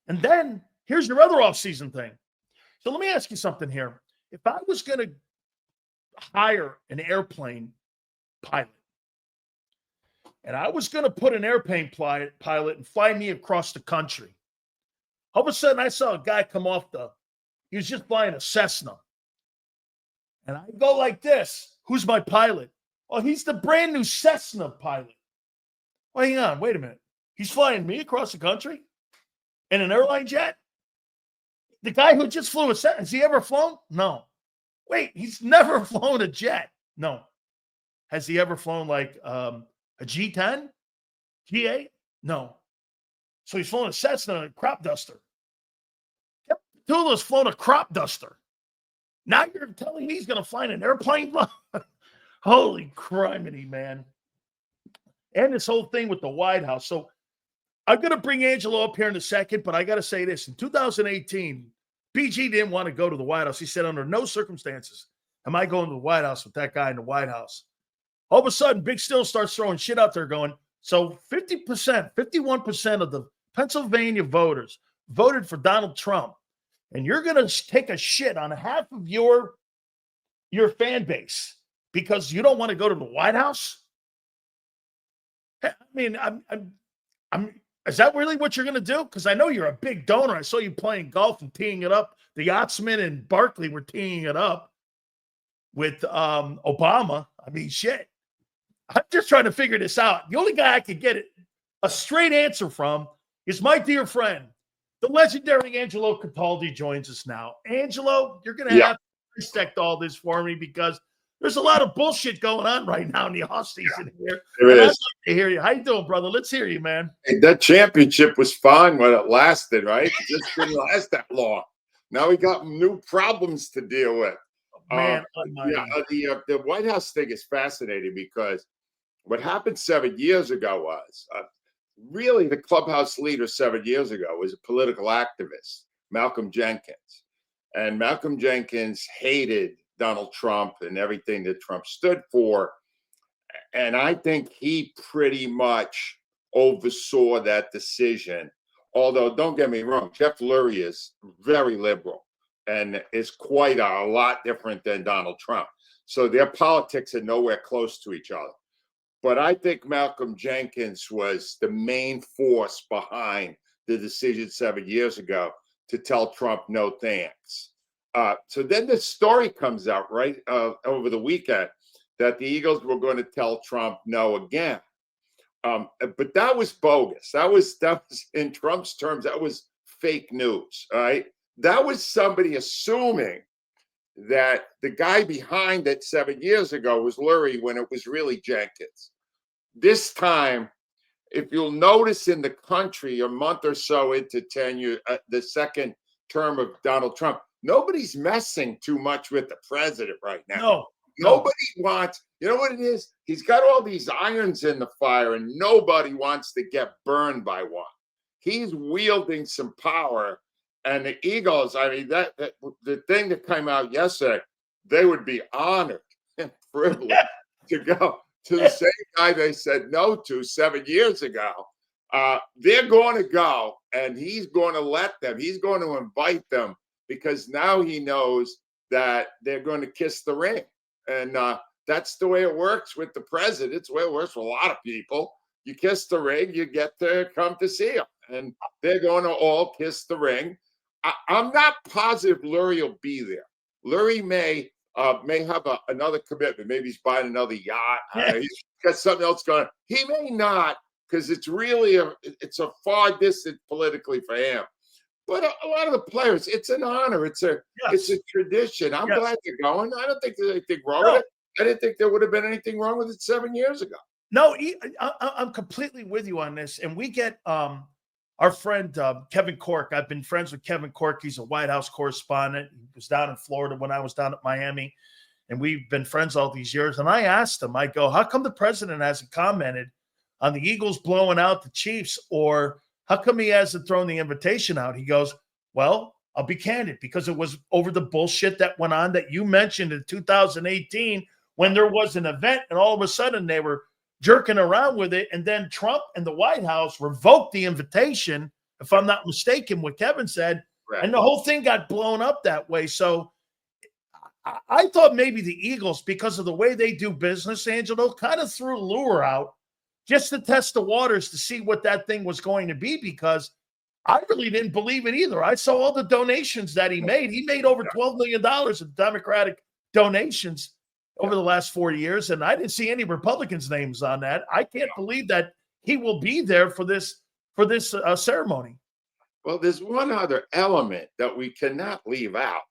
And then here's your other offseason thing. So let me ask you something here. If I was going to hire an airplane pilot, and I was going to put an airplane pilot and fly me across the country, all of a sudden I saw a guy come off he was just flying a Cessna. And I go like this. Who's my pilot? Oh, he's the brand new Cessna pilot. Well, hang on. Wait a minute. He's flying me across the country in an airline jet? The guy who just flew a Cessna, has he ever flown? No. Wait, he's never flown a jet. No. Has he ever flown like a G10? G8? No. So he's flown a Cessna and a crop duster. Patullo's flown a crop duster. Now you're telling me he's going to fly in an airplane? Holy criminy, man. And this whole thing with the White House. So I'm going to bring Angelo up here in a second, but I got to say this. In 2018, BG didn't want to go to the White House. He said, under no circumstances am I going to the White House with that guy in the White House. All of a sudden, Big Still starts throwing shit out there going, so 50%, 51% of the Pennsylvania voters voted for Donald Trump. And you're going to take a shit on half of your fan base because you don't want to go to the White House? I mean, is that really what you're going to do? Because I know you're a big donor. I saw you playing golf and teeing it up. The Yachtsman and Barkley were teeing it up with Obama. I mean, shit. I'm just trying to figure this out. The only guy I could get a straight answer from is my dear friend, the legendary Angelo Cataldi joins us now. Angelo, you're going to have to dissect all this for me because there's a lot of bullshit going on right now in the offseason here. There is. I'd like to hear you. How you doing, brother? Let's hear you, man. Hey, that championship was fun when it lasted, right? It just didn't last that long. Now we got new problems to deal with. Man, the White House thing is fascinating because what happened 7 years ago was really the clubhouse leader 7 years ago was a political activist, Malcolm Jenkins. And Malcolm Jenkins hated Donald Trump and everything that Trump stood for. And I think he pretty much oversaw that decision. Although, don't get me wrong, Jeff Lurie is very liberal and is quite a lot different than Donald Trump. So their politics are nowhere close to each other. But I think Malcolm Jenkins was the main force behind the decision 7 years ago to tell Trump no thanks. So then the story comes out right over the weekend that the Eagles were going to tell Trump no again. But that was bogus. That was in Trump's terms, that was fake news. All right. That was somebody assuming that the guy behind it 7 years ago was Lurie when it was really Jenkins. This time, if you'll notice in the country a month or so into tenure, the second term of Donald Trump, nobody's messing too much with the president right now. No. Nobody wants, you know what it is? He's got all these irons in the fire and nobody wants to get burned by one. He's wielding some power. And the Eagles, I mean, the thing that came out yesterday, they would be honored and privileged to go to the same guy they said no to 7 years ago. They're going to go and he's going to let them. He's going to invite them because now he knows that they're going to kiss the ring. And that's the way it works with the president. It's the way it works for a lot of people. You kiss the ring, you get to come to see him. And they're going to all kiss the ring. I'm not positive Lurie will be there. Lurie may have another commitment. Maybe he's buying another yacht. He's got something else going on. He may not because it's really it's a far distance politically for him. But a lot of the players, it's an honor. It's a tradition. I'm glad they're going. I don't think there's anything wrong with it. I didn't think there would have been anything wrong with it 7 years ago. No, I'm completely with you on this. And we get our friend Kevin Cork. I've been friends with Kevin Cork. He's a White House correspondent. He was down in Florida when I was down at Miami. And we've been friends all these years. And I asked him, I go, how come the president hasn't commented on the Eagles blowing out the Chiefs? Or how come he hasn't thrown the invitation out? He goes, well, I'll be candid because it was over the bullshit that went on that you mentioned in 2018 when there was an event and all of a sudden they were jerking around with it. And then Trump and the White House revoked the invitation if I'm not mistaken, what Kevin said. Right. And the whole thing got blown up that way. So I thought maybe the Eagles, because of the way they do business, Angelo, kind of threw lure out just to test the waters to see what that thing was going to be, because I really didn't believe it either. I saw all the donations that he made. He made over $12 million in Democratic donations over the last 4 years, and I didn't see any Republicans' names on that. I can't believe that he will be there for this ceremony. Well, there's one other element that we cannot leave out,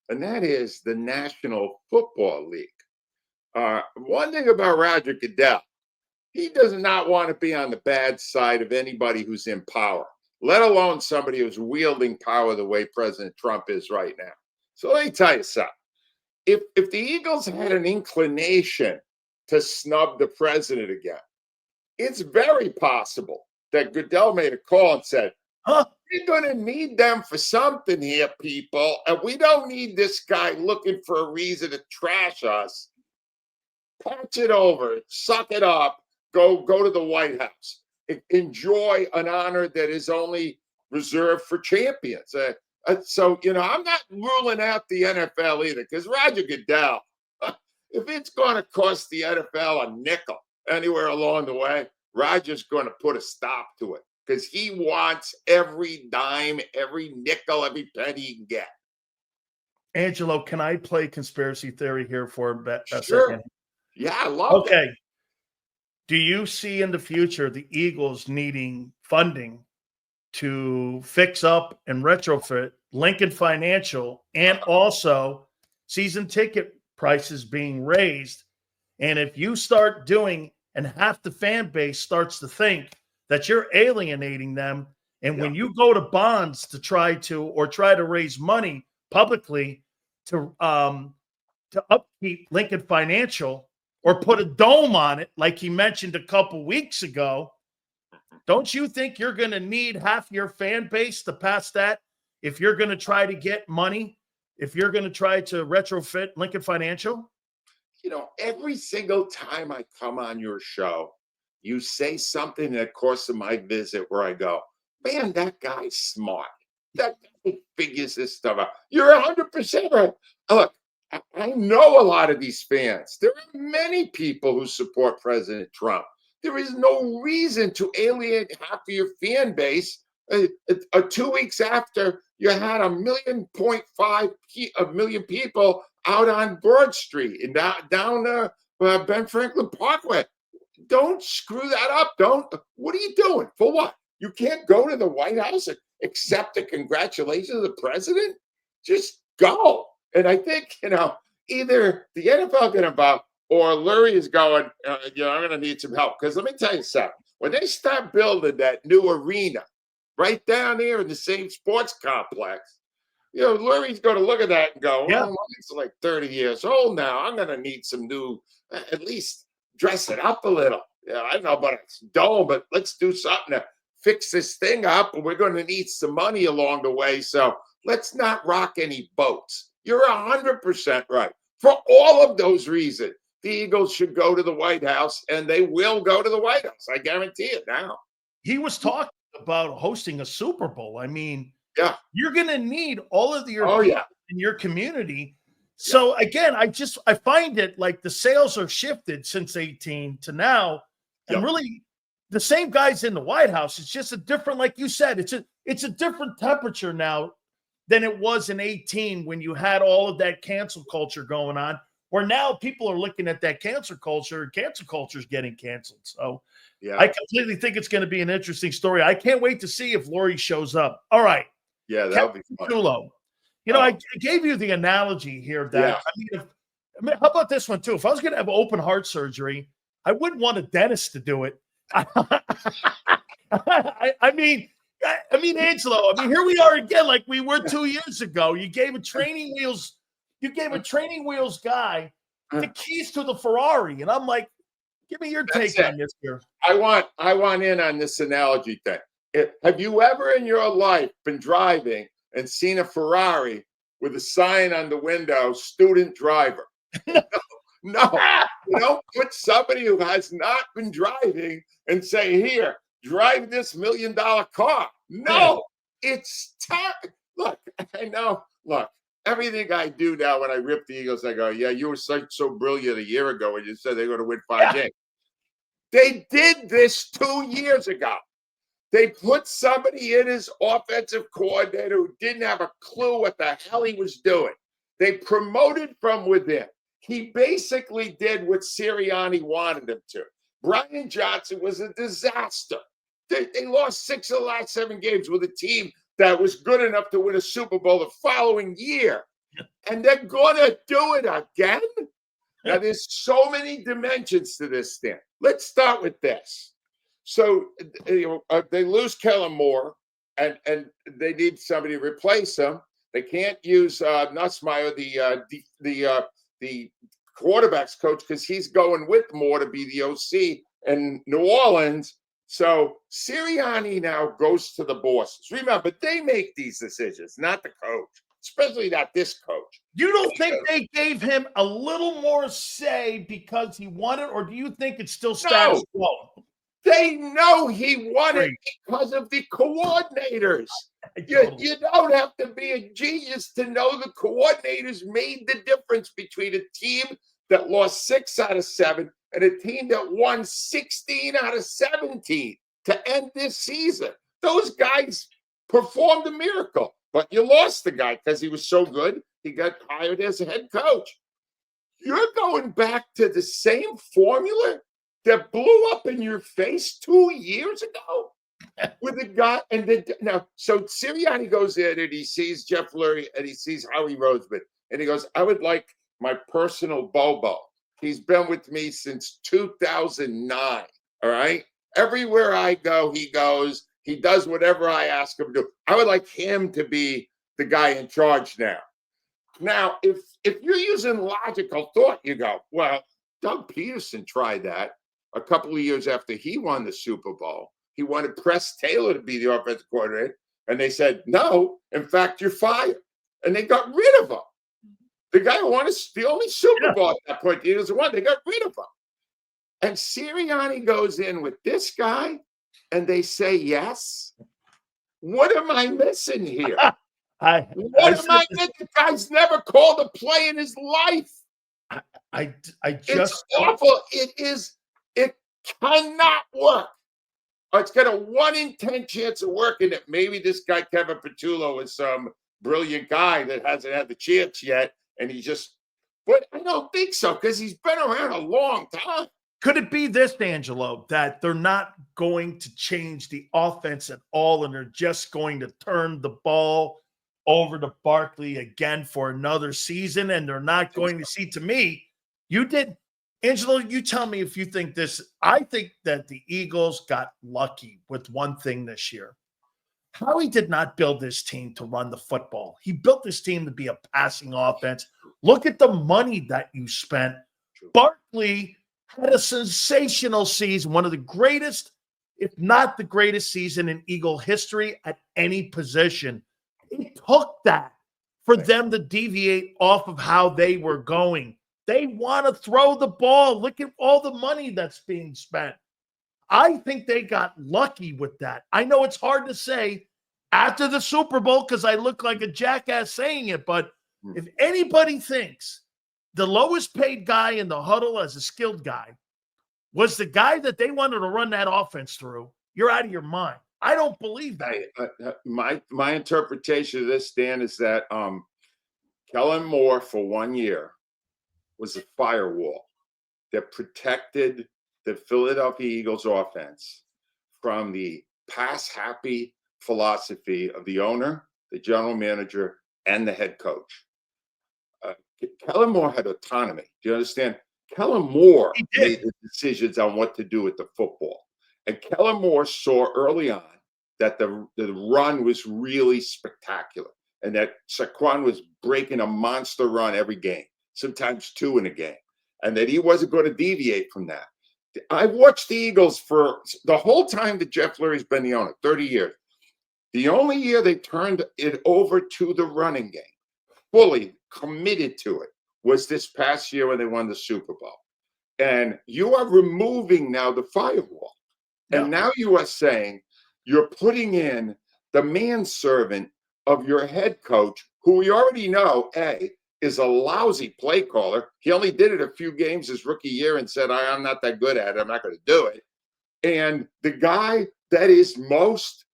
and that is the National Football League. One thing about Roger Goodell, he does not want to be on the bad side of anybody who's in power, let alone somebody who's wielding power the way President Trump is right now. So let me tell you something. If the Eagles had an inclination to snub the president again, it's very possible that Goodell made a call and said, we're going to need them for something here, people, and we don't need this guy looking for a reason to trash us. Patch it over, suck it up, go to the White House. Enjoy an honor that is only reserved for champions. So, I'm not ruling out the NFL either, because Roger Goodell, if it's going to cost the NFL a nickel anywhere along the way, Roger's going to put a stop to it, because he wants every dime, every nickel, every penny he can get. Angelo, can I play conspiracy theory here for a Sure. second? Yeah, I love that. Okay. Do you see in the future the Eagles needing funding to fix up and retrofit Lincoln Financial, and also season ticket prices being raised? And if you start doing, and half the fan base starts to think that you're alienating them, and when you go to bonds to try to raise money publicly to upkeep Lincoln Financial, or put a dome on it, like he mentioned a couple weeks ago, don't you think you're going to need half your fan base to pass that if you're going to try to get money, if you're going to try to retrofit Lincoln Financial? Every single time I come on your show, you say something in the course of my visit where I go, man, that guy's smart. That guy figures this stuff out. You're 100% right. Look, I know a lot of these fans. There are many people who support President Trump. There is no reason to alienate half of your fan base 2 weeks after you had 1.5 million people out on Broad Street and down Ben Franklin Parkway. Don't screw that up. What are you doing? For what? You can't go to the White House and accept the congratulations of the president? Just go. And I think, either the NFL get involved or Lurie is going, I'm going to need some help. Because let me tell you something. When they start building that new arena right down there in the same sports complex, Lurie's going to look at that and go, it's like 30 years old now. I'm going to need some new, at least dress it up a little. I don't know about a dome, but let's do something to fix this thing up. And we're going to need some money along the way. So let's not rock any boats. You're 100% right. For all of those reasons, the Eagles should go to the White House, and they will go to the White House. I guarantee it now. He was talking about hosting a Super Bowl. I mean, you're going to need all of your people in your community. So again, I find it like the sales are shifted since 18 to now, and really the same guys in the White House. It's just a different, like you said, it's a different temperature now than it was in 18 when you had all of that cancel culture going on, where now people are looking at that cancel culture, and cancel culture is getting canceled. So I completely think it's going to be an interesting story. I can't wait to see if Lurie shows up. All right. Yeah, that'll be fun. Patullo. I gave you the analogy here that, how about this one too? If I was going to have open heart surgery, I wouldn't want a dentist to do it. I mean, Angelo, here we are again, like we were 2 years ago. You gave a training wheels guy the keys to the Ferrari. And I'm like, give me your take on this here. I want in on this analogy thing. Have you ever in your life been driving and seen a Ferrari with a sign on the window, student driver? No. You don't put somebody who has not been driving and say, here, drive this $1 million car. No, it's terrible. Look, I know. Look, everything I do now when I rip the Eagles, I go, yeah, you were so brilliant a year ago when you said they're going to win 5 games. They did this 2 years ago. They put somebody in as offensive coordinator who didn't have a clue what the hell he was doing. They promoted from within. He basically did what Sirianni wanted him to. Brian Johnson was a disaster. They lost 6 of the last 7 games with a team that was good enough to win a Super Bowl the following year. And they're going to do it again? Now, there's so many dimensions to this thing. Let's start with this. So they lose Kellen Moore, and they need somebody to replace him. They can't use Nussmeier, the quarterback's coach, because he's going with Moore to be the OC in New Orleans. So Sirianni now goes to the bosses. Remember, they make these decisions, not the coach, especially not this coach. You don't think they gave him a little more say because he won it, or do you think it's still status quo? They know he won it because of the coordinators. You don't have to be a genius to know the coordinators made the difference between a team that lost 6 out of 7 and a team that won 16 out of 17 to end this season. Those guys performed a miracle, but you lost the guy because he was so good. He got hired as a head coach. You're going back to the same formula that blew up in your face 2 years ago with a guy. So Sirianni goes in and he sees Jeff Lurie and he sees Howie Roseman. And he goes, I would like my personal Bobo. He's been with me since 2009. All right. Everywhere I go, he goes. He does whatever I ask him to do. I would like him to be the guy in charge now. Now, if you're using logical thought, you go, well, Doug Peterson tried that a couple of years after he won the Super Bowl. He wanted Press Taylor to be the offensive coordinator, and they said, no, in fact, you're fired. And they got rid of him. The guy who won the only Super Bowl at that point, he was the one. They got rid of him. And Sirianni goes in with this guy, and they say yes. What am I missing here? The guy's never called a play in his life. It's awful. It cannot work. It's got a 1 in 10 chance of working. That maybe this guy Kevin Patullo is some brilliant guy that hasn't had the chance yet, and but I don't think so because he's been around a long time. Could it be this, Angelo, that they're not going to change the offense at all, and they're just going to turn the ball over to Barkley again for another season, and they're not going to see? To me, Angelo, you tell me if you think this. I think that the Eagles got lucky with one thing this year. Howie did not build this team to run the football. He built this team to be a passing offense. Look at the money that you spent. Barkley had a sensational season, one of the greatest, if not the greatest season in Eagle history at any position. It took that for them to deviate off of how they were going. They want to throw the ball. Look at all the money that's being spent. I think they got lucky with that. I know it's hard to say after the Super Bowl because I look like a jackass saying it, but if anybody thinks the lowest paid guy in the huddle as a skilled guy was the guy that they wanted to run that offense through, you're out of your mind. I don't believe that. My interpretation of this, Dan, is that Kellen Moore for 1 year was a firewall that protected the Philadelphia Eagles offense from the pass-happy philosophy of the owner, the general manager, and the head coach. Kellen Moore had autonomy. Do you understand? Kellen Moore made the decisions on what to do with the football. And Kellen Moore saw early on that the run was really spectacular and that Saquon was breaking a monster run every game, sometimes 2 in a game, and that he wasn't going to deviate from that. I've watched the Eagles for the whole time that Jeff Lurie's been the owner, 30 years. The only year they turned it over to the running game, fully committed to it, was this past year when they won the Super Bowl. And you are removing now the firewall. And now you are saying you're putting in the manservant of your head coach, who we already know, is a lousy play caller. He only did it a few games his rookie year and said, I'm not that good at it. I'm not going to do it. And the guy that is most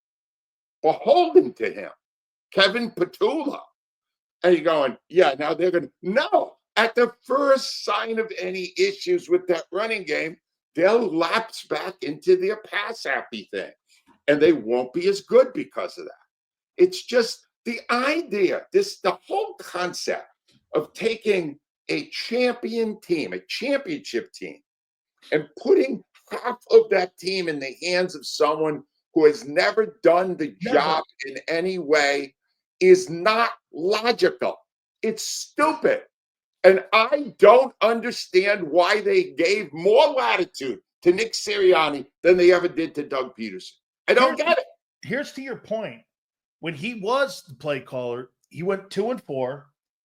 beholden to him, Kevin Patullo. And you're going, yeah, now they're going to, no. At the first sign of any issues with that running game, they'll lapse back into their pass-happy thing. And they won't be as good because of that. It's just the idea, the whole concept of taking a champion team, a championship team, and putting half of that team in the hands of someone who has never done the job in any way is not logical. It's stupid. And I don't understand why they gave more latitude to Nick Sirianni than they ever did to Doug Peterson. I don't get it. Here's to your point. When he was the play caller, he went 2-4.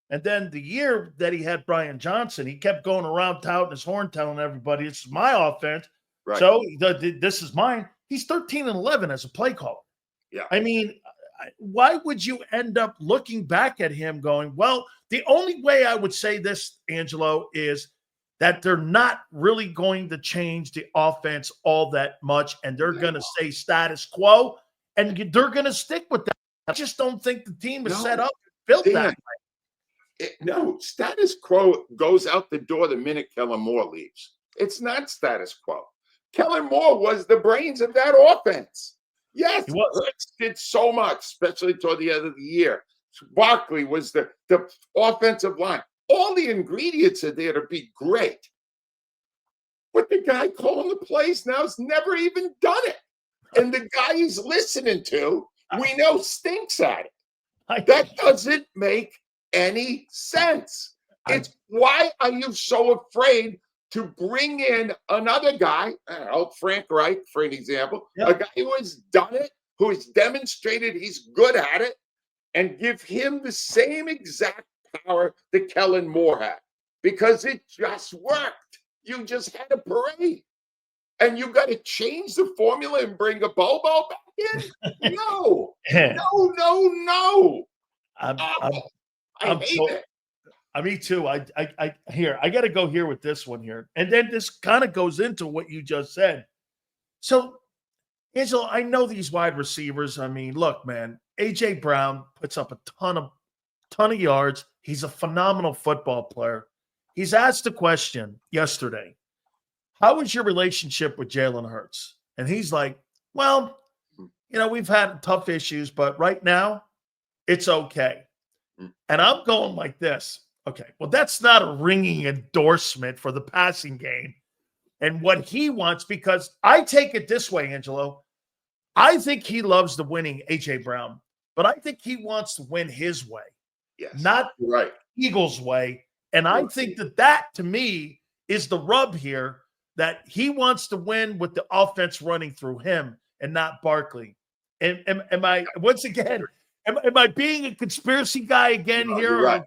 And then the year that he had Brian Johnson, he kept going around touting his horn, telling everybody, "This is my offense." Right. So this is mine. He's 13-11 as a play caller. Yeah. I mean, why would you end up looking back at him going, well, the only way I would say this, Angelo, is that they're not really going to change the offense all that much, and they're going to stay status quo, and they're going to stick with that. I just don't think the team is set up, built that way. No, status quo goes out the door the minute Kellen Moore leaves. It's not status quo. Kellen Moore was the brains of that offense. Yes, Hurts did so much, especially toward the end of the year. Barkley was the offensive line. All the ingredients are there to be great. But the guy calling the plays now has never even done it. And the guy he's listening to, we know stinks at it. That doesn't make any sense. It's why are you so afraid to bring in another guy, Frank Reich, for an example, a guy who has done it, who has demonstrated he's good at it, and give him the same exact power that Kellen Moore had? Because it just worked. You just had a parade. And you got to change the formula and bring a Bobo back in? No. No. I hate it. Me too. I got to go here with this one here. And then this kind of goes into what you just said. So, Angelo, I know these wide receivers. I mean, look, man, A.J. Brown puts up a ton of yards. He's a phenomenal football player. He's asked a question yesterday. How is your relationship with Jalen Hurts? And he's like, well, we've had tough issues, but right now it's okay. And I'm going like this. Okay, well, that's not a ringing endorsement for the passing game and what he wants, because I take it this way, Angelo. I think he loves the winning A.J. Brown, but I think he wants to win his way, not Eagles' way. And I think that, to me, is the rub here, that he wants to win with the offense running through him and not Barkley. And am I, once again, am I being a conspiracy guy again here? You're right.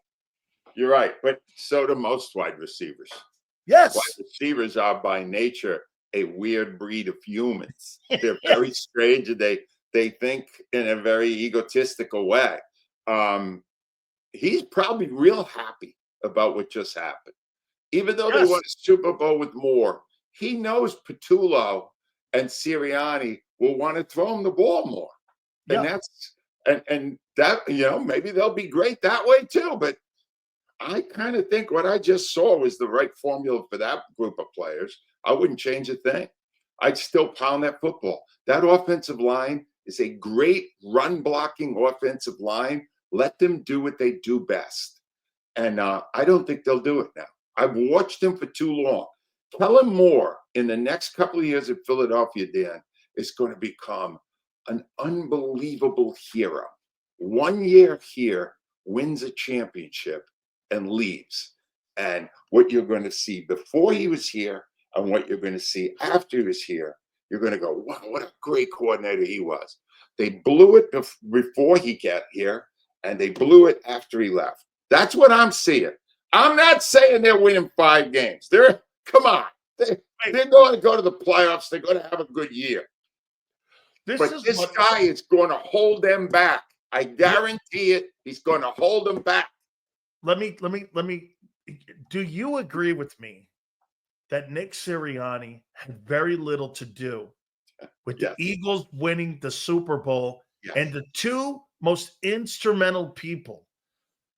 You're right. But so do most wide receivers. Yes. Wide receivers are by nature a weird breed of humans. They're very strange, and they think in a very egotistical way. He's probably real happy about what just happened. Even though they won a Super Bowl with Moore, he knows Patullo and Sirianni will want to throw him the ball more. And that's and that, maybe they'll be great that way too. But I kind of think what I just saw was the right formula for that group of players. I wouldn't change a thing. I'd still pound that football. That offensive line is a great run blocking offensive line. Let them do what they do best. And I don't think they'll do it now. I've watched them for too long. Kellen Moore, in the next couple of years at Philadelphia, Dan, is going to become an unbelievable hero. 1 year here, wins a championship, and leaves. And what you're going to see before he was here and what you're going to see after he was here, you're going to go, wow, what a great coordinator he was. They blew it before he got here, and they blew it after he left. That's what I'm seeing. I'm not saying they're winning 5 games. Come on. They're going to go to the playoffs. They're going to have a good year. This But is this what guy is going to hold them back. I guarantee it. He's going to hold them back. let me do you agree with me that Nick Sirianni had very little to do with the Yes. Eagles winning the Super Bowl, Yes. and the two most instrumental people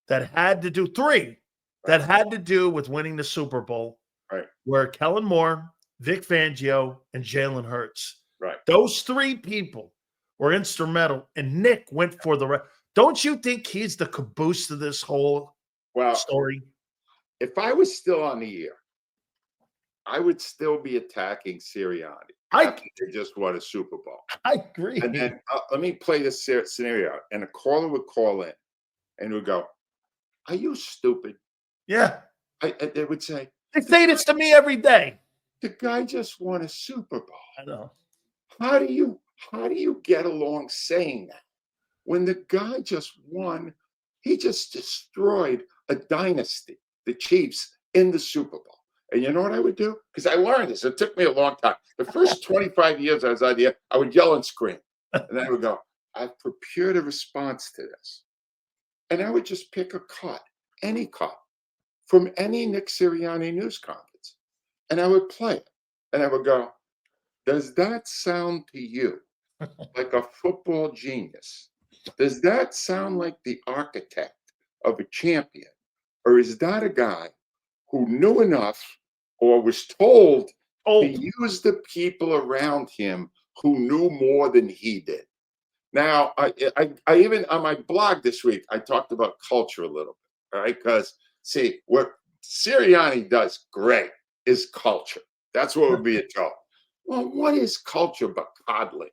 that had to do three that had to do with winning the Super Bowl Right. were Kellen Moore, Vic Fangio, and Jalen Hurts. Right. Those three people were instrumental, and Nick went for the rest. Don't you think he's the caboose to this whole story? If I was still on the air, I would still be attacking Sirianni. They just won a Super Bowl. I agree. And then let me play this scenario. And a caller would call in and would go, "Are you stupid?" Yeah. They would say, They say this to me every day. "The guy just won a Super Bowl. I know. How do you get along saying that when the guy just won? He just destroyed a dynasty, the Chiefs, in the Super Bowl." And you know what I would do? Because I learned this. It took me a long time. The first 25 years I was on the air, I would yell and scream. And then I would go, "I've prepared a response to this." And I would just pick a cut, any cut, from any Nick Sirianni news conference. And I would play it. And I would go, "Does that sound to you like a football genius? Does that sound like the architect of a champion? Or is that a guy who knew enough or was told to use the people around him who knew more than he did?" Now, I even on my blog this week, I talked about culture a little bit, all right? Because, see, what Sirianni does great is culture. That's what we're being told. Well, what is culture but coddling?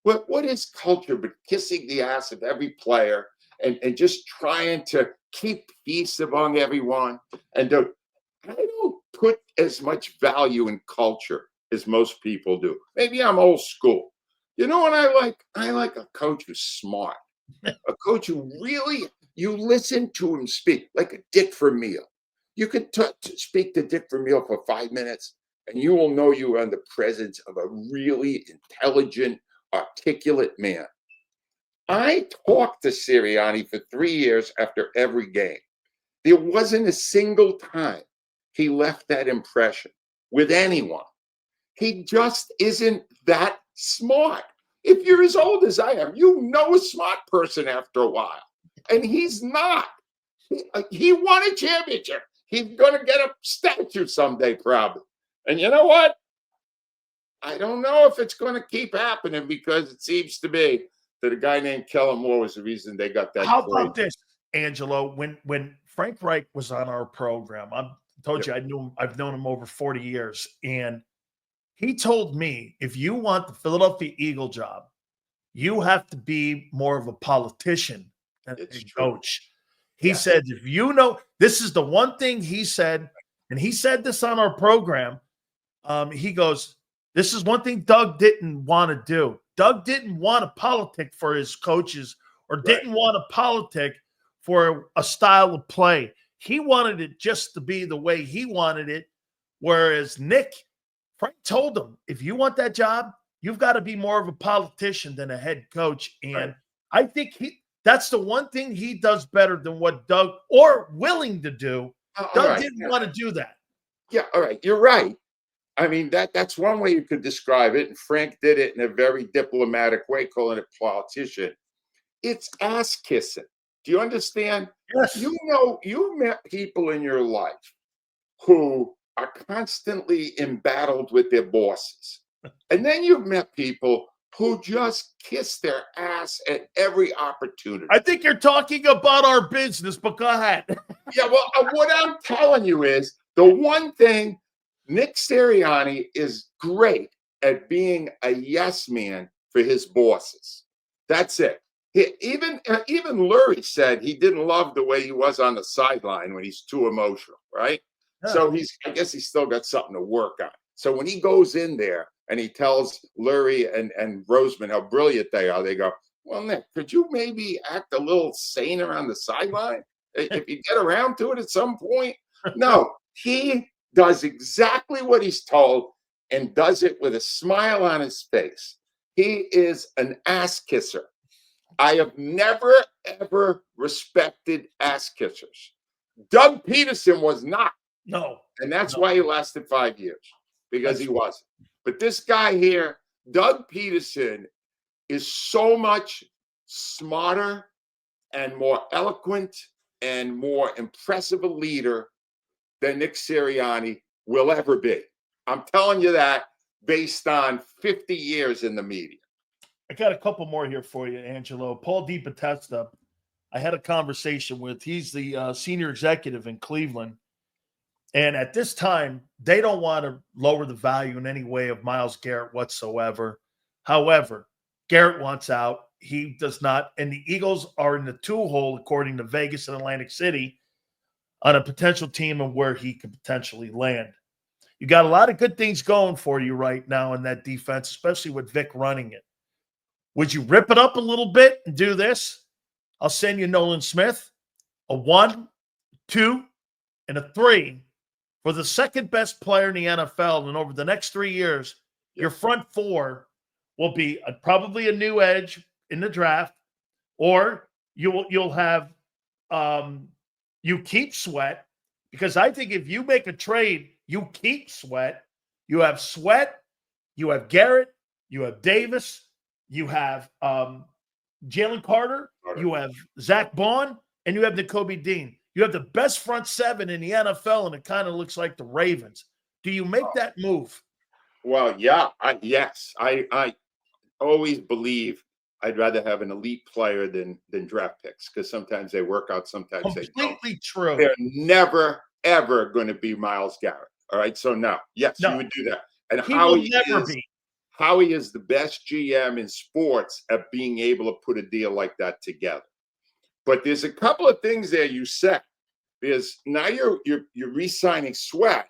What is culture but kissing the ass of every player and just trying to keep peace among everyone? And I don't put as much value in culture as most people do. Maybe I'm old school. You know what I like? I like a coach who's smart, a coach who really, you listen to him speak, like a Dick Vermeil. You could speak to Dick Vermeil for 5 minutes, and you will know you are in the presence of a really intelligent, articulate man. I talked to Sirianni for 3 years after every game. There wasn't a single time he left that impression with anyone. He just isn't that smart. If you're as old as I am, you know a smart person after a while. And he's not. He won a championship. He's going to get a statue someday, probably. And you know what? I don't know if it's going to keep happening, because it seems to me that a guy named Kellen Moore was the reason they got that. How about this, Angelo? When Frank Reich was on our program, I told you I've known him over 40 years, and he told me, if you want the Philadelphia Eagle job, you have to be more of a politician than a coach. He said, if you know, this is the one thing he said, and he said this on our program. He goes, this is one thing Doug didn't want to do. Doug didn't want to politic for his coaches, or didn't want to politic for a style of play. He wanted it just to be the way he wanted it. Whereas Frank told him, if you want that job, you've got to be more of a politician than a head coach. And I think that's the one thing he does better than what Doug, or willing to do. Doug didn't want to do that. Yeah, all right. You're right. I mean, that's one way you could describe it. And Frank did it in a very diplomatic way, calling it politician. It's ass kissing. Do you understand? Yes. You know, you met people in your life who are constantly embattled with their bosses. And then you've met people who just kiss their ass at every opportunity. I think you're talking about our business, but go ahead. Yeah, well, what I'm telling you is the one thing Nick Sirianni is great at being a yes man for his bosses. That's it. Even Lurie said he didn't love the way he was on the sideline when he's too emotional, right? Yeah. So I guess he's still got something to work on. So when he goes in there and he tells Lurie and Roseman how brilliant they are, they go, well, Nick, could you maybe act a little saner on the sideline if you get around to it at some point? No, he does exactly what he's told and does it with a smile on his face. He is an ass kisser. I have never, ever respected ass kissers. Doug Peterson was not. No. And that's No. why he lasted 5 years, because he wasn't. But this guy here, Doug Peterson, is so much smarter and more eloquent and more impressive a leader than Nick Sirianni will ever be. I'm telling you that based on 50 years in the media. I got a couple more here for you, Angelo. Paul DiPatesta, I had a conversation with. He's the senior executive in Cleveland. And at this time, they don't want to lower the value in any way of Myles Garrett whatsoever. However, Garrett wants out. He does not. And the Eagles are in the two-hole, according to Vegas and Atlantic City, on a potential team and where he could potentially land. You got a lot of good things going for you right now in that defense, especially with Vic running it. Would you rip it up a little bit and do this? I'll send you Nolan Smith, a 1, 2, and a 3 for the second best player in the NFL. And over the next 3 years, your front four will be probably a new edge in the draft, or you'll have you keep Sweat, because I think if you make a trade, you keep Sweat. You have Sweat, you have Garrett, you have Davis, you have Jalen Carter, you have Zach Bond, and you have Nakobe Dean. You have the best front seven in the NFL, and it kind of looks like the Ravens. Do you make that move? Well, yeah, yes. I always believe I'd rather have an elite player than draft picks, because sometimes they work out, sometimes they don't. Completely true. They're never, ever going to be Myles Garrett. All right, so no, yes, you would do that. And he will never be. Howie is the best GM in sports at being able to put a deal like that together. But there's a couple of things there you said. Because now you're re-signing Sweat.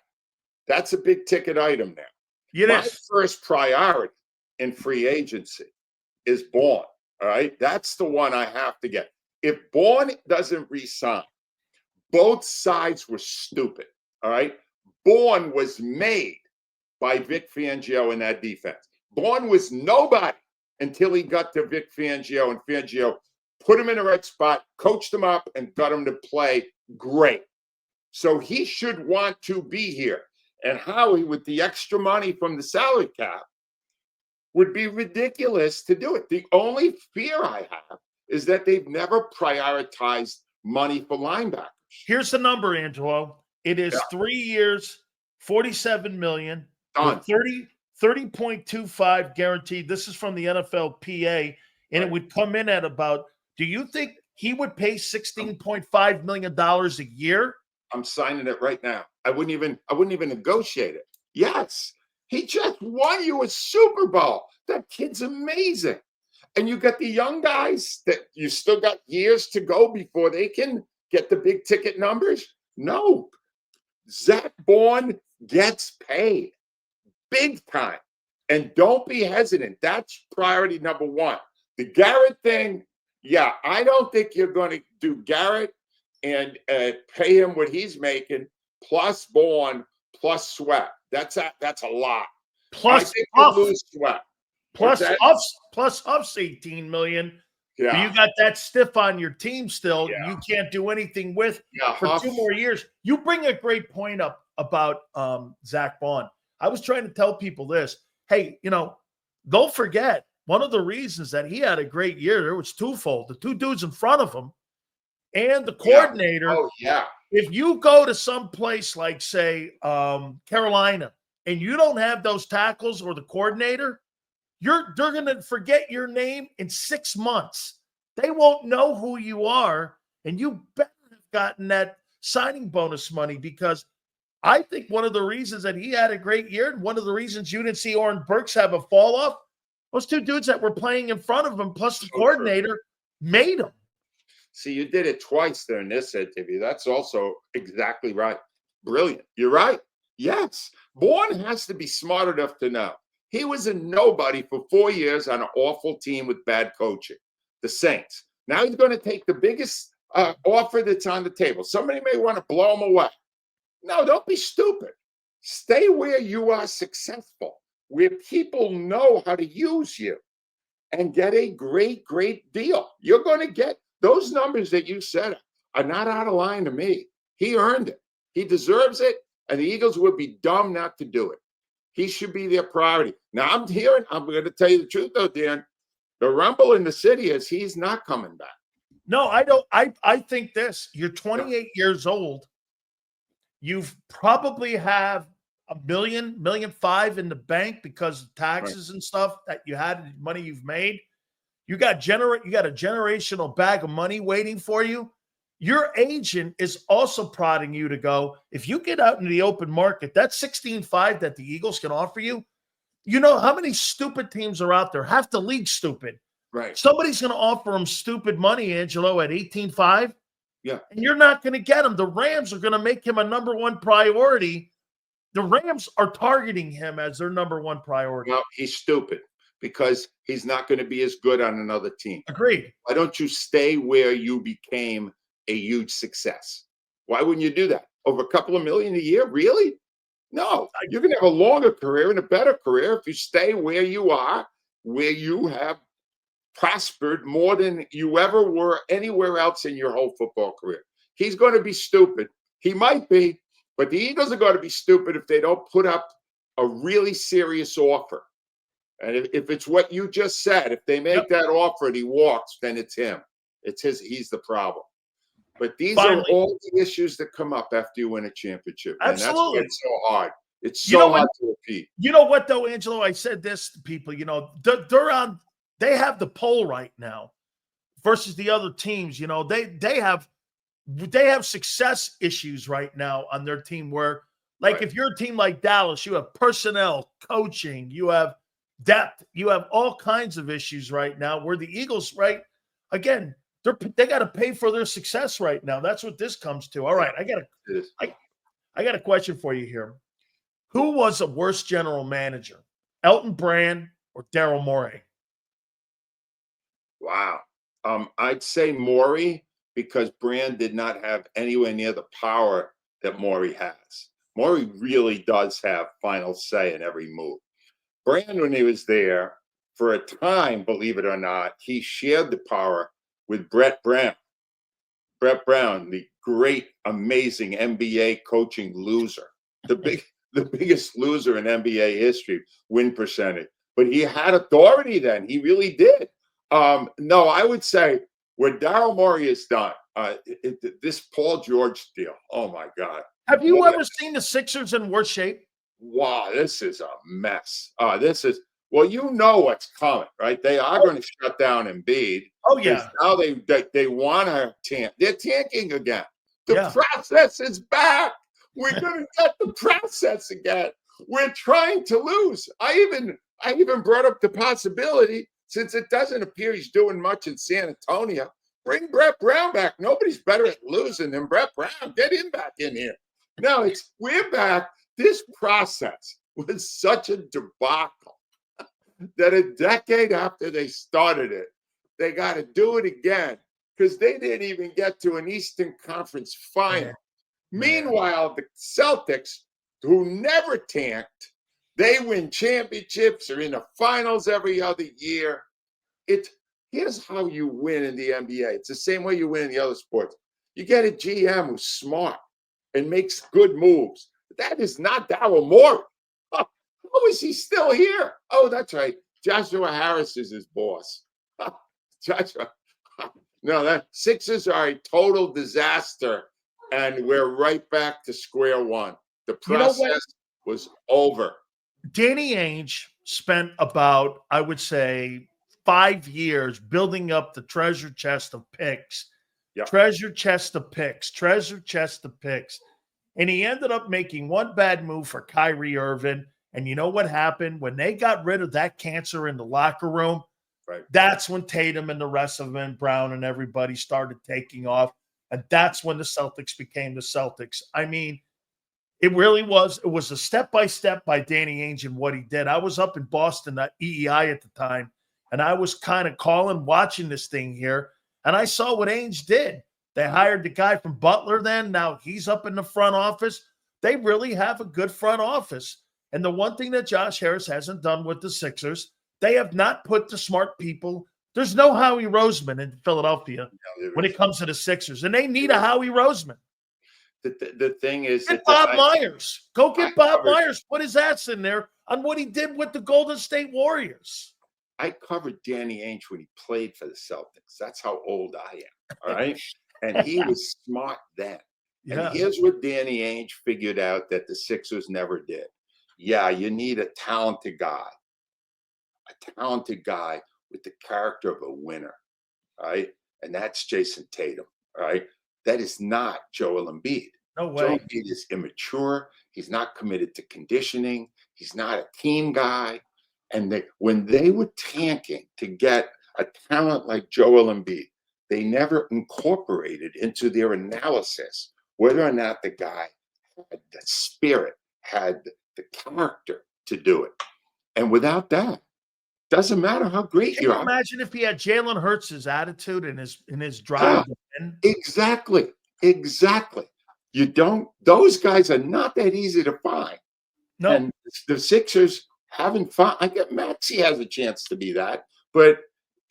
That's a big ticket item now. My first priority in free agency is Bourne. All right, that's the one I have to get. If Bourne doesn't re-sign, both sides were stupid. All right, Bourne was made by Vic Fangio in that defense. Bourne was nobody until he got to Vic Fangio, and Fangio put him in the right spot, coached him up, and got him to play great. So he should want to be here. And Howie, with the extra money from the salary cap, would be ridiculous to do it. The only fear I have is that they've never prioritized money for linebackers. Here's the number, Angelo. It is 3 years, $47 million, Done. 30.25 guaranteed. This is from the NFLPA, and it would come in at about, do you think he would pay $16.5 million a year? I'm signing it right now. I wouldn't even negotiate it. Yes. He just won you a Super Bowl. That kid's amazing. And you got the young guys that you still got years to go before they can get the big ticket numbers. No. Zach Bourne gets paid big time. And don't be hesitant. That's priority number one. The Garrett thing, yeah, I don't think you're going to do Garrett and pay him what he's making, plus Bourne, plus Sweat. That's a lot. Plus I think you lose Sweat. Plus Huff's $18 million. Yeah. But you got that stiff on your team still. Yeah. You can't do anything with for Huff. 2 more years. You bring a great point up about Zach Bond. I was trying to tell people this. Hey, don't forget, one of the reasons that he had a great year, there was twofold. The two dudes in front of him and the coordinator. Yeah. Oh, yeah. If you go to some place like, say, Carolina, and you don't have those tackles or the coordinator, they're going to forget your name in 6 months. They won't know who you are, and you better have gotten that signing bonus money, because I think one of the reasons that he had a great year, and one of the reasons you didn't see Oren Burks have a fall off, those two dudes that were playing in front of him, plus the coordinator, made him. See, you did it twice there in this interview. That's also exactly right. Brilliant. You're right. Yes. Bourne has to be smart enough to know. He was a nobody for 4 years on an awful team with bad coaching, the Saints. Now he's going to take the biggest offer that's on the table. Somebody may want to blow him away. No, don't be stupid. Stay where you are successful, where people know how to use you. and get a great, great deal. You're going to get those numbers that you said are not out of line to me. He earned it. He deserves it. And the Eagles would be dumb not to do it. He should be their priority. Now, I'm going to tell you the truth, though, Dan. The rumble in the city is he's not coming back. No, I don't. I think this. You're 28 years old. You've probably have $1.5 million in the bank because of taxes and stuff that you had, money you've made. You got a generational bag of money waiting for you. Your agent is also prodding you to go. If you get out into the open market, that 16.5 that the Eagles can offer you, you know how many stupid teams are out there? Half the league stupid. Right. Somebody's going to offer them stupid money, Angelo, at 18.5. Yeah. And you're not going to get him. The Rams are going to make him a number one priority. The Rams are targeting him as their number one priority. No, he's stupid because he's not going to be as good on another team. Agreed. Why don't you stay where you became a huge success? Why wouldn't you do that? Over a couple of million a year? Really? No. You're going to have a longer career and a better career if you stay where you are, where you have prospered more than you ever were anywhere else in your whole football career. He's going to be stupid. He might be, but the Eagles are going to be stupid if they don't put up a really serious offer. And if it's what you just said, if they make that offer and he walks, then it's him. It's he's the problem. But these are all the issues that come up after you win a championship. And that's why it's so hard. It's so hard to repeat. You know what, though, Angelo? I said this to people. You know, they have the poll right now versus the other teams. You know, they have success issues right now on their team where, like, if you're a team like Dallas, you have personnel, coaching, you have depth, you have all kinds of issues right now where the Eagles, right, again, they got to pay for their success right now. That's what this comes to. All right, I got a question for you here. Who was a worse general manager, Elton Brand or Daryl Morey? Wow. I'd say Morey because Brand did not have anywhere near the power that Morey has. Morey really does have final say in every move. Brand, when he was there, for a time, believe it or not, he shared the power with Brett Brown. Brett Brown, the great, amazing NBA coaching loser, the biggest loser in NBA history, win percentage. But he had authority then. He really did. No, I would say what Daryl Morey has done, this Paul George deal, oh my God. Have you ever seen the Sixers in worse shape? Wow, this is a mess. Well, you know what's coming, right? They are going to shut down Embiid. Oh, yeah. Now they want to tank. They're tanking again. The process is back. We're going to get the process again. We're trying to lose. I even brought up the possibility, since it doesn't appear he's doing much in San Antonio, bring Brett Brown back. Nobody's better at losing than Brett Brown. Get him back in here. No, we're back. This process was such a debacle that a decade after they started it, they got to do it again because they didn't even get to an Eastern Conference final. Meanwhile, the Celtics, who never tanked, they win championships or in the finals every other year. Here's how you win in the NBA. It's the same way you win in the other sports. You get a GM who's smart and makes good moves. That is not Daryl Morey. How is he still here? Oh, that's right. Joshua Harris is his boss. Joshua. No, that Sixers are a total disaster, and we're right back to square one. The process was over. Danny Ainge spent about, I would say, 5 years building up the treasure chest of picks. Yep. Treasure chest of picks. And he ended up making one bad move for Kyrie Irving. And you know what happened? When they got rid of that cancer in the locker room, that's when Tatum and the rest of them and Brown and everybody started taking off. And that's when the Celtics became the Celtics. I mean, it really was. It was a step-by-step by Danny Ainge and what he did. I was up in Boston at EEI at the time, and I was kind of watching this thing here, and I saw what Ainge did. They hired the guy from Butler then. Now he's up in the front office. They really have a good front office. And the one thing that Josh Harris hasn't done with the Sixers, They have not put the smart people. There's no Howie Roseman in Philadelphia when it comes to the Sixers, and they need a Howie Roseman. The thing is, Get Bob Myers. Go get Bob Myers. Put his ass in there on what he did with the Golden State Warriors. I covered Danny Ainge when he played for the Celtics. That's how old I am. All right. And he was smart then. Yeah. And here's what Danny Ainge figured out that the Sixers never did. Yeah, you need a talented guy with the character of a winner. Right. And that's Jason Tatum. Right. That is not Joel Embiid. No way. Joel Embiid is immature. He's not committed to conditioning. He's not a team guy. And when they were tanking to get a talent like Joel Embiid, they never incorporated into their analysis whether or not the guy had the spirit, had the character to do it. And without that, doesn't matter how great you are. Can you imagine if he had Jalen Hurts' attitude and his drive? Exactly. You don't, those guys are not that easy to find. No. And the Sixers haven't found, I get Maxey has a chance to be that, but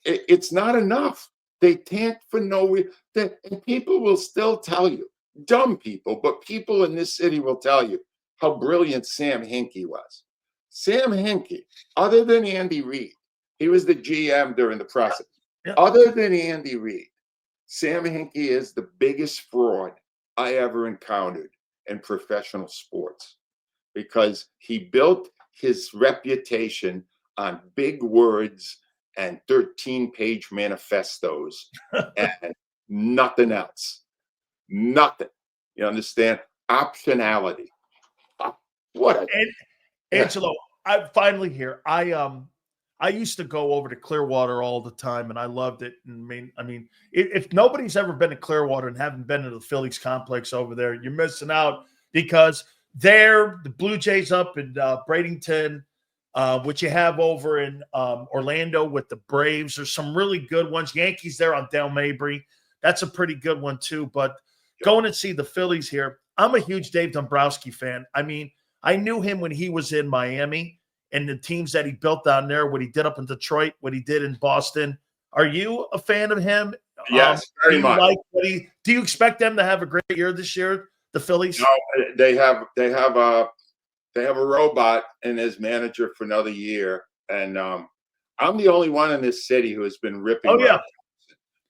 it's not enough. They tanked for no reason. And people will still tell you, dumb people, but people in this city will tell you how brilliant Sam Hinkie was. Sam Hinkie, other than Andy Reid, he was the GM during the process. Yeah. Other than Andy Reid, Sam Hinkie is the biggest fraud I ever encountered in professional sports because he built his reputation on big words and 13-page manifestos and nothing else. Nothing. You understand? Optionality. What? Angelo, I'm finally here. I used to go over to Clearwater all the time, and I loved it. And I mean, if nobody's ever been to Clearwater and haven't been to the Phillies complex over there, you're missing out because there, the Blue Jays up in Bradenton, which you have over in Orlando with the Braves. There's some really good ones. Yankees there on Dale Mabry. That's a pretty good one too. But going and see the Phillies here, I'm a huge Dave Dombrowski fan. I mean, I knew him when he was in Miami and the teams that he built down there, what he did up in Detroit, what he did in Boston. Are you a fan of him? Yes, very much. Do you expect them to have a great year this year, the Phillies? No, they have a robot and as manager for another year. And I'm the only one in this city who has been ripping. Oh, yeah.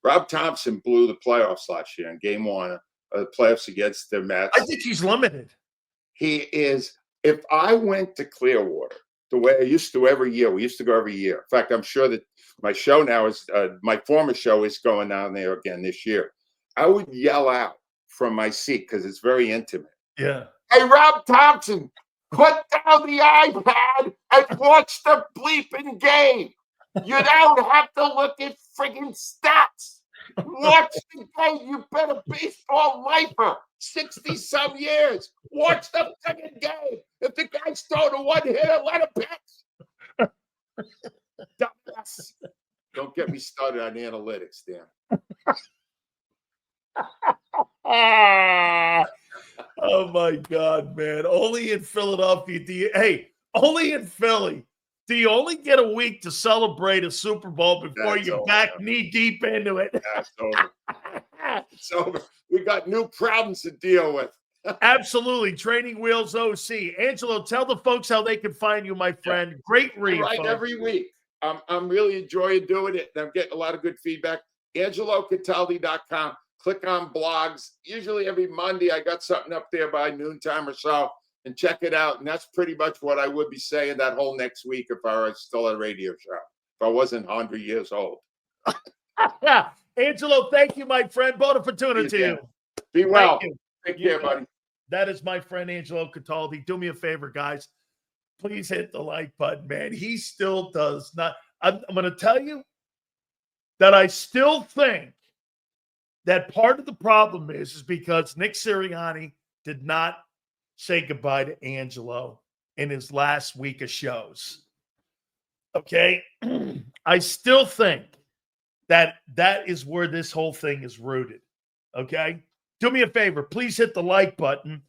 Rob Thompson blew the playoffs last year in game one of the playoffs against the Mets. I think he's limited. He is. If I went to Clearwater the way I used to every year, we used to go every year. In fact, I'm sure that my show now is, my former show is going down there again this year. I would yell out from my seat because it's very intimate. Yeah. Hey, Rob Thompson, put down the iPad and watch the bleeping game. You don't have to look at friggin' stats. Watch the game. You've been a baseball lifer 60-some years. Watch the friggin' game. If the guy's throwing a one-hitter, let him pitch. Dumbass. Don't get me started on analytics, Dan. Oh my God, man. Only in Philadelphia only in Philly do you only get a week to celebrate a Super Bowl before you're back knee deep into it. That's over. It's over. We got new problems to deal with. Absolutely. Training Wheels OC. Angelo, tell the folks how they can find you, my friend. Yeah. Great read. Right, every week. I'm really enjoying doing it, and I'm getting a lot of good feedback. AngeloCataldi.com. Click on blogs. Usually every Monday, I got something up there by noontime or so, and check it out. And that's pretty much what I would be saying that whole next week if I was still a radio show, if I wasn't 100 years old. Angelo, thank you, my friend. Bona fortuna to you. Be well. Take care, buddy. That is my friend, Angelo Cataldi. Do me a favor, guys. Please hit the like button, man. He still does not. I'm going to tell you that I still think that part of the problem is because Nick Sirianni did not say goodbye to Angelo in his last week of shows. Okay? I still think that is where this whole thing is rooted. Okay? Do me a favor. Please hit the like button.